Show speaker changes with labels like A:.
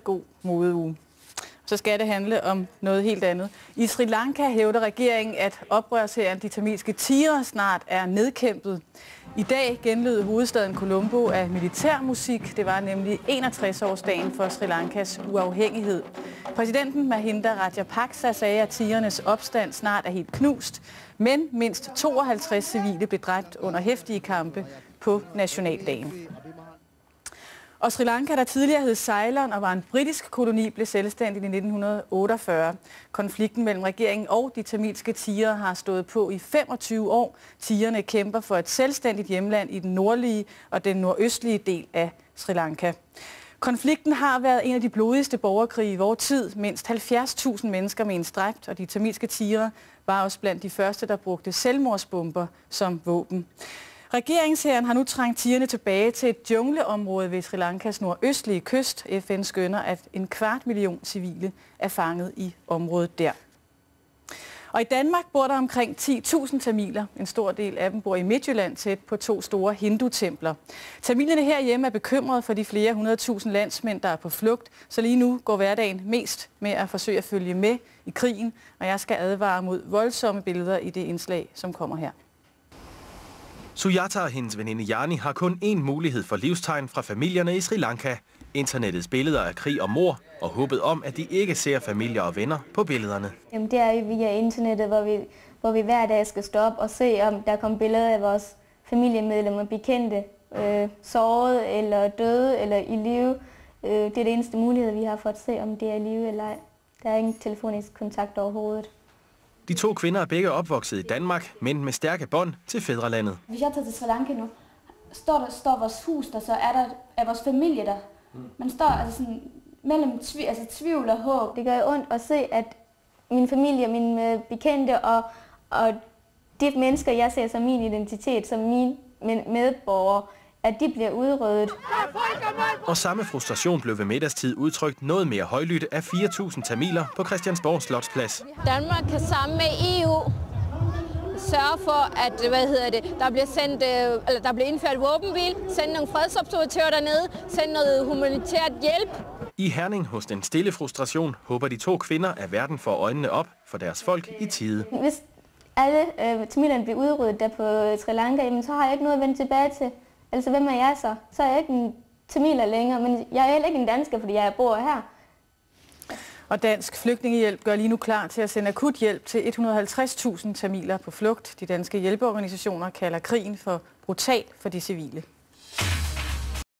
A: God modeuge. Så skal det handle om noget helt andet. I Sri Lanka hævder regeringen, at oprørshæren, de tamilske tigre, snart er nedkæmpet. I dag genlød hovedstaden Colombo af militærmusik. Det var nemlig 61-årsdagen for Sri Lankas uafhængighed. Præsidenten Mahinda Rajapaksa sagde, at tigernes opstand snart er helt knust, men mindst 52 civile blev dræbt under heftige kampe på nationaldagen. Og Sri Lanka, der tidligere hed Ceylon og var en britisk koloni, blev selvstændigt i 1948. Konflikten mellem regeringen og de tamilske tigre har stået på i 25 år. Tigerne kæmper for et selvstændigt hjemland i den nordlige og den nordøstlige del af Sri Lanka. Konflikten har været en af de blodigste borgerkrige i vor tid. Mindst 70.000 mennesker menes dræbt, og de tamilske tigre var også blandt de første, der brugte selvmordsbomber som våben. Regeringshæren har nu trængt tigerne tilbage til et jungleområde ved Sri Lankas nordøstlige kyst. FN skønner, at 250.000 civile er fanget i området der. Og i Danmark bor der omkring 10.000 tamiler. En stor del af dem bor i Midtjylland tæt på 2 store hindutempler. Tamilerne herhjemme er bekymrede for de flere 100.000 landsmænd, der er på flugt. Så lige nu går hverdagen mest med at forsøge at følge med i krigen. Og jeg skal advare mod voldsomme billeder i det indslag, som kommer her.
B: Sujata og hendes veninde Jani har kun én mulighed for livstegn fra familierne i Sri Lanka. Internettets billeder af krig og mord, og håbet om, at de ikke ser familier og venner på billederne.
C: Jamen, det er jo via internettet, hvor vi hver dag skal stå op og se, om der kommer billeder af vores familiemedlemmer, bekendte, sårede eller døde eller i live. Det er det eneste mulighed, vi har for at se, om det er i live eller ej. Der er ingen telefonisk kontakt overhovedet.
B: De 2 kvinder er begge opvokset i Danmark, men med stærke bånd til fædrelandet.
D: Hvis jeg tager til Sri Lanka nu, står vores hus der, så er vores familie der. Man står altså sådan mellem tvivl og håb.
C: Det gør jo ondt at se, at min familie, mine bekendte og de mennesker, jeg ser som min identitet, som mine medborgere, at de bliver udryddet.
B: Og samme frustration blev ved middagstid udtrykt noget mere højlydt af 4.000 tamiler på Christiansborg Slotsplads.
E: Danmark kan sammen med EU sørge for, at der bliver indført våbenhvile, sende nogle fredsobservatører dernede, sende noget humanitært hjælp.
B: I Herning hos den stille frustration håber de 2 kvinder, at verden får øjnene op for deres folk i tide.
C: Hvis alle tamilerne bliver udryddet der på Sri Lanka, jamen, så har jeg ikke noget at vende tilbage til. Altså, hvem er jeg så? Så er jeg ikke en tamiler længere, men jeg er heller ikke en dansker, fordi jeg bor her.
A: Og Dansk Flygtningehjælp gør lige nu klar til at sende akut hjælp til 150.000 tamiler på flugt. De danske hjælpeorganisationer kalder krigen for brutal for de civile.